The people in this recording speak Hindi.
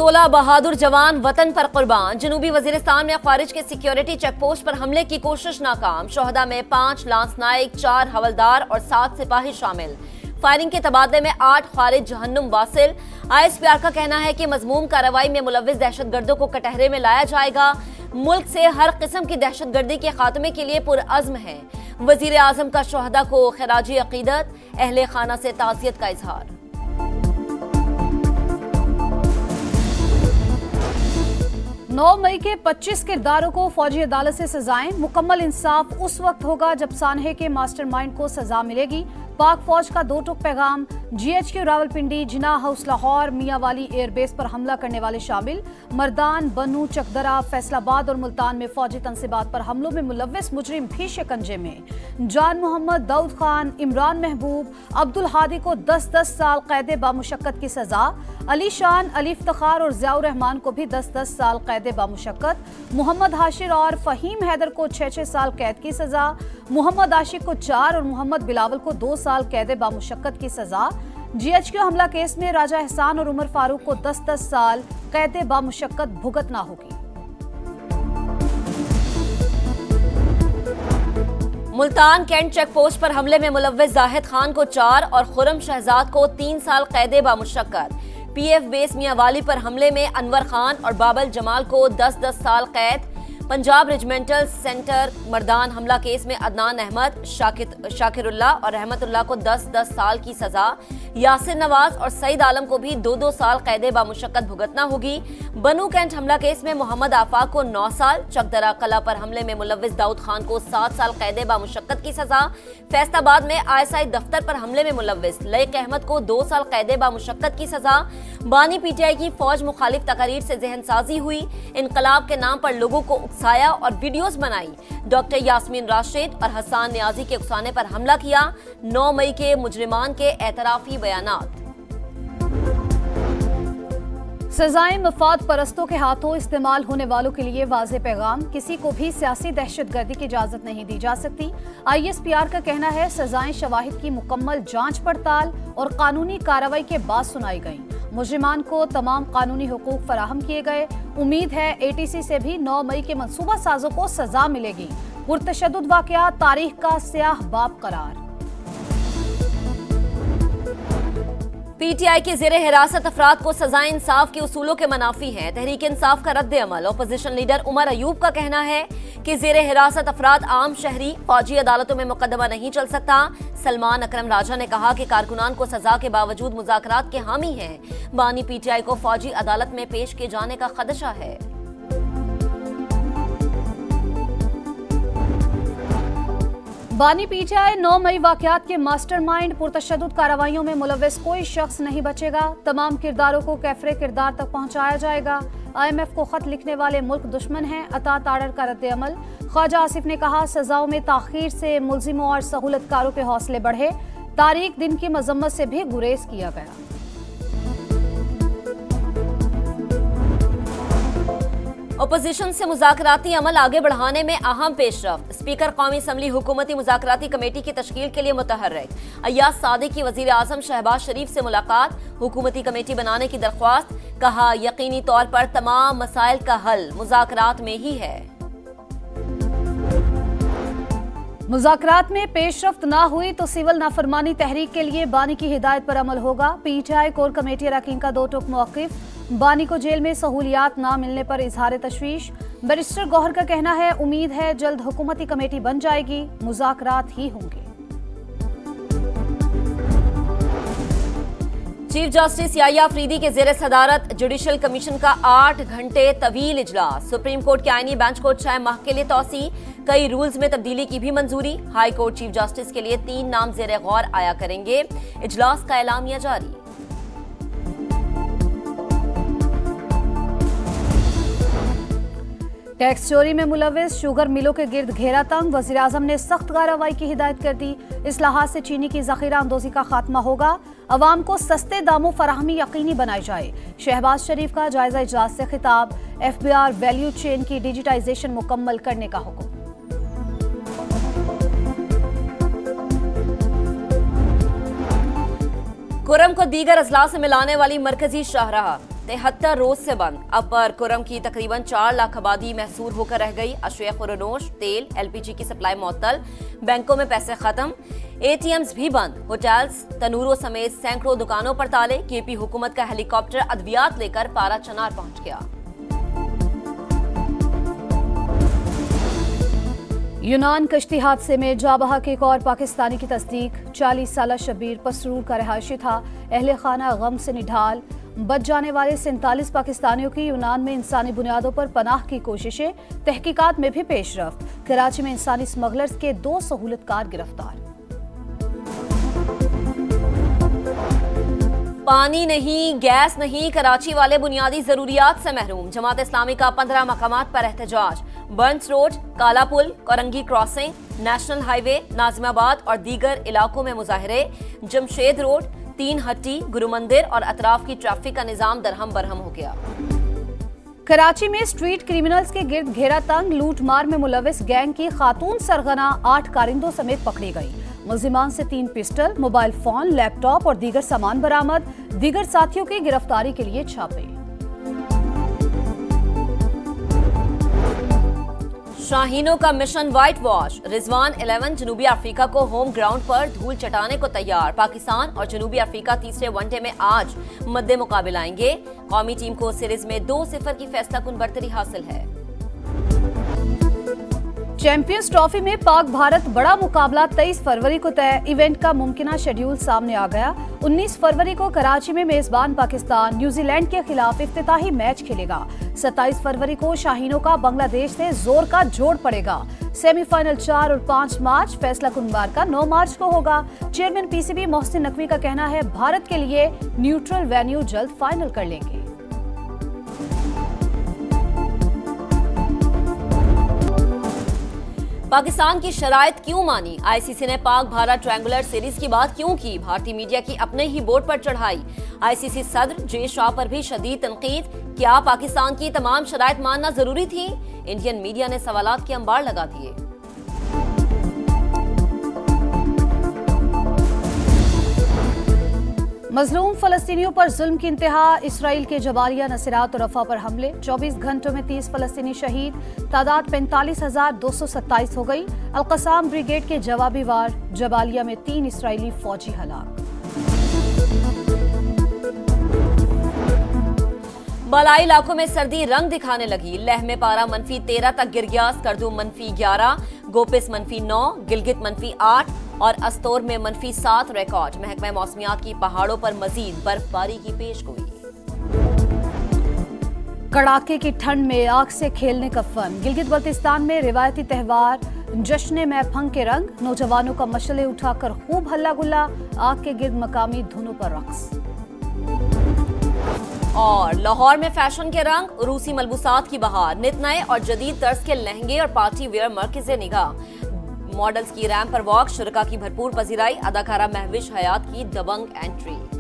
16 बहादुर जवान वतन पर कुर्बान। जनूबी वजीरिस्तान में खारिज के सिक्योरिटी चेक पोस्ट पर हमले की कोशिश नाकाम। शोहदा में 5 लांस नाइक, 4 हवलदार और 7 सिपाही शामिल। फायरिंग के तबादले में 8 खारिज जहन्नुम वासिल। ISPR का कहना है कि मजमूम कार्रवाई में मुलव्विस दहशतगर्दों को कटहरे में लाया जाएगा। मुल्क से हर किस्म की दहशतगर्दी के खात्मे के लिए पुरअज़्म है। वजीर आजम का शोहदा को खराजी अकीदत, अहले खाना से ताज़ियत का इजहार। 9 मई के 25 किरदारों को फौजी अदालत से सजाएं। मुकम्मल इंसाफ उस वक्त होगा जब सानहे के मास्टरमाइंड को सजा मिलेगी। पाक फौज का 2 टुक पैगाम। GHQ रावलपिंडी, जिना हाउस लाहौर, मियांवाली एयरबेस पर हमला करने वाले शामिल। मर्दान, बनू, चकदरा, फैसलाबाद और मुल्तान में फौजी तनसीबात पर हमलों में मुलव्विस मुजरिम भी शिकंजे में। जान मोहम्मद, दाऊद खान, इमरान महबूब, अब्दुल हादी को 10-10 साल कैद बामुशक्कत की सजा। अली शान, अली इफ्तिखार और ज़ियाउर रहमान को भी 10-10 साल कैद बामुशक्कत। मोहम्मद हाशिर और फ़हीम हैदर को 6-6 साल कैद की सजा। मोहम्मद आशिक को 4 और मोहम्मद बिलावल को 2 साल कैद बामुशक्कत की सजा। GHQ हमला केस में राजा एहसान और उमर फारूक को 10-10 साल कैद बामुशक्कत भुगतना होगी। मुल्तान कैंट चेक पोस्ट पर हमले में मुलव्विस जाहिद खान को 4 और खुरम शहजाद को 3 साल कैद बामुशक्कत। PF बेस मियांवाली पर हमले में अनवर खान और बाबल जमाल को 10-10 साल कैद। पंजाब रेजिमेंटल सेंटर मर्दान हमला केस में अदनान अहमद, शाकिरुल्लाह और रहमतुल्लाह को 10-10 साल की सजा। यासिर नवाज और सईद आलम को भी 2-2 साल कैद बामुशक्कत भुगतना होगी। बनू कैंट हमला केस में मोहम्मद आफाक को 9 साल। चकदरा कला पर हमले में मुलव्विस दाऊद खान को 7 साल कैद बामुशक्कत की सजा। फैसलाबाद में ISI दफ्तर पर हमले में मुलव्विस लईक अहमद को 2 साल कैद बामुशक्कत की सजा। बानी PTI की फौज मुखालिफ तकारीर से जहनसाजी हुई। इनकलाब के नाम पर लोगों को उकसाया और वीडियोस बनाई। डॉक्टर यास्मीन राशिद और हसन नियाजी के उकसाने पर हमला किया। 9 मई के मुजरिमान के एतराफी बयानात। सजाएं मफाद परस्तों के हाथों इस्तेमाल होने वालों के लिए वाज़े पैगाम। किसी को भी सियासी दहशतगर्दी की इजाजत नहीं दी जा सकती। ISPR का कहना है सजाएं शवाहिद की मुकम्मल जांच पड़ताल और कानूनी कार्रवाई के बाद सुनाई गईं। मुजरिमान को तमाम कानूनी हुकूक फराहम किए गए। उम्मीद है ATC से भी 9 मई के मनसूबा साजों को सजा मिलेगी। पुरतशद्दुद वाक़या तारीख का स्याह बाब करार। PTI के ज़ेरे हिरासत अफराद को सजाएं इंसाफ के उसूलों के मनाफी हैं। तहरीक इंसाफ का रद्द अमल। अपोजिशन लीडर उमर अयूब का कहना है कि ज़ेरे हिरासत अफराद आम शहरी फौजी अदालतों में मुकदमा नहीं चल सकता। सलमान अकरम राजा ने कहा कि कारकुनान को सजा के बावजूद मुज़ाकरात के हामी हैं। बानी PTI को फौजी अदालत में पेश किए जाने का खदशा है। बानी PTI 9 मई वाक़यात के मास्टरमाइंड। पुरतशद्दुद कार्रवाइयों में मुलव्विस कोई शख्स नहीं बचेगा। तमाम किरदारों को कैफरे किरदार तक पहुंचाया जाएगा। IMF को खत लिखने वाले मुल्क दुश्मन हैं। अता ताड़र का रद्द अमल। ख्वाजा आसिफ ने कहा सजाओं में ताखीर से मुल्जिमों और सहूलतकारों के हौसले बढ़े। तारीख दिन की मजम्मत से भी गुरेज किया गया। अपोजिशन से मुज़ाकराती अमल आगे बढ़ाने में अहम पेशरफ्त। स्पीकर कौमी असम्बली हुकूमती मुज़ाकराती कमेटी की तश्कील के लिए मुतहर्रिक। अय्याज सादिक की वज़ीर आज़म शहबाज शरीफ से मुलाकात। हुकूमती कमेटी बनाने की दरख्वास्त। कहा यकीनी तौर पर तमाम मसाइल का हल मुज़ाकरात में ही है। मुज़ाकरात में पेशरफ्त ना हुई तो सिविल नाफरमानी तहरीक के लिए बानी की हिदायत पर अमल होगा। PTI कोर कमेटी अरकान का 2 टुक मौक़िफ़। बानी को जेल में सहूलियात ना मिलने पर इजहार तशवीश। बैरिस्टर गौहर का कहना है उम्मीद है जल्द हुकूमती कमेटी बन जाएगी। मुज़ाकरात ही होंगे। चीफ जस्टिस याह्या अफरीदी के ज़ेरे सदारत जुडिशल कमीशन का 8 घंटे तवील इजलास। सुप्रीम कोर्ट के आईनी बेंच को 6 माह के लिए तौसी। कई रूल्स में तब्दीली की भी मंजूरी। हाई कोर्ट चीफ जस्टिस के लिए 3 नाम ज़ेरे गौर आया करेंगे। इजलास का एलामिया जारी। टैक्स चोरी में मुलव्विस शुगर मिलों के गिर्द घेरा तंग। वज़ीर आज़म ने सख्त कार्रवाई की हिदायत कर दी। इस्लाहात से चीनी की ज़ख़ीरा अंदोज़ी का खात्मा होगा। अवाम को सस्ते दामों फराहमी यकीनी बनाई जाए। शहबाज शरीफ का जायजा इजलास से खिताब। FBR वैल्यू चेन की डिजिटाइजेशन मुकम्मल करने का हुक्म। कुरम को दीगर अजला से मिलाने वाली मरकजी शाहराह। 73 रोज से बंद। अपर कुरम की तकरीबन 4 लाख आबादी महसूर होकर रह गई। अशया खुरनोश, तेल, LPG की सप्लाई मुअत्तल, बैंकों में पैसे खत्म, ATMs भी बंद। होटल्स, तनूरों समेत सैकड़ों दुकानों पर ताले। KP हुकूमत का हेलीकॉप्टर अद्वियात लेकर पारा चनार पहुंच गया। यूनान कश्ती हादसे में जाँ बहक एक और पाकिस्तानी की तस्दीक। 40 साला शब्बीर पसरूर का रहायशी था। अहले खाना गम से निढाल। बच जाने वाले 47 पाकिस्तानियों की यूनान में इंसानी बुनियादों पर पनाह की कोशिशें। तहकीकात में भी पेशरफ्त। कराची में इंसानी स्मगलर्स के 2 सहूलतकार गिरफ्तार। पानी नहीं, गैस नहीं, कराची वाले बुनियादी जरूरियात से महरूम। जमात इस्लामी का 15 मकामात पर एहतजाज। Burns road, Kala Pul, Korangi crossing, national highway, Nazimabad और दीगर इलाकों में मुजाहरे। जमशेद रोड, 3 हट्टी, गुरु मंदिर और अतराफ की ट्रैफिक का निजाम दरहम बरहम हो गया। कराची में स्ट्रीट क्रिमिनल्स के गिर्द घेरा तंग। लूट मार में मुलविस गैंग की खातून सरगना 8 कारिंदों समेत पकड़ी गई। मुल्जिमान से 3 पिस्टल, मोबाइल फोन, लैपटॉप और दीगर सामान बरामद। दीगर साथियों की गिरफ्तारी के लिए छापे। शाहीनों का मिशन व्हाइट वॉश। रिजवान 11 जनूबी अफ्रीका को होम ग्राउंड पर धूल चटाने को तैयार। पाकिस्तान और जनूबी अफ्रीका तीसरे वनडे में आज मद्दे मुकाबले आएंगे। कौमी टीम को सीरीज में 2-0 की फैसलाकुन बरतरी हासिल है। चैंपियंस ट्रॉफी में पाक भारत बड़ा मुकाबला 23 फरवरी को तय। इवेंट का मुमकिना शेड्यूल सामने आ गया। 19 फरवरी को कराची में मेजबान पाकिस्तान न्यूजीलैंड के खिलाफ इफ्तिताही मैच खेलेगा। 27 फरवरी को शाहीनों का बांग्लादेश से जोर का जोड़ पड़ेगा। सेमीफाइनल 4 और 5 मार्च, फैसला कुनवार का 9 मार्च को होगा। चेयरमैन PCB मोहसिन नकवी का कहना है भारत के लिए न्यूट्रल वेन्यू जल्द फाइनल कर लेंगे। पाकिस्तान की शराइत क्यों मानी? ICC ने पाक भारत ट्रायंगुलर सीरीज की बात क्यों की? भारतीय मीडिया की अपने ही बोर्ड पर चढ़ाई। ICC सदर J शाह पर भी शदीद तनकीद। क्या पाकिस्तान की तमाम शराइत मानना जरूरी थी? इंडियन मीडिया ने सवालात के अंबार लगा दिए। मजलूम फलस्तीनियों पर जुल्म की इंतहा। इसराइल के जबालिया नसीरात और रफा पर हमले। 24 घंटों में 30 फलस्तीनी शहीद। तादाद 45,227 हो गई। अल-कसाम ब्रिगेड के जवाबी वार। जबालिया में 3 इसराइली फौजी हलाक। बालाई इलाकों में सर्दी रंग दिखाने लगी। लेह में पारा -13 तक गिर गया। स्कर्दू -11, गोपिस -9, गिलगित -8 और अस्तोर में -7 रिकॉर्ड। महकमा मौसमियात की पहाड़ों पर मजीद बर्फबारी की पेशगोई। कड़ाके की ठंड में आग से खेलने का फन। गिलगित बल्तिस्तान में रिवायती त्यौहार जश्न में फंग के रंग। नौजवानों का मशले उठाकर खूब हल्ला गुल्ला। आग के गिर्द मकामी धुनों पर रक्स। और लाहौर में फैशन के रंग, रूसी मलबूसात की बहार। नित नए और जदीद तर्ज के लहंगे और पार्टी वेयर मरकज़े निगाह। मॉडल्स की रैंप पर वॉक। शुरका की भरपूर पजीराई। अदाकारा महविश हयात की दबंग एंट्री।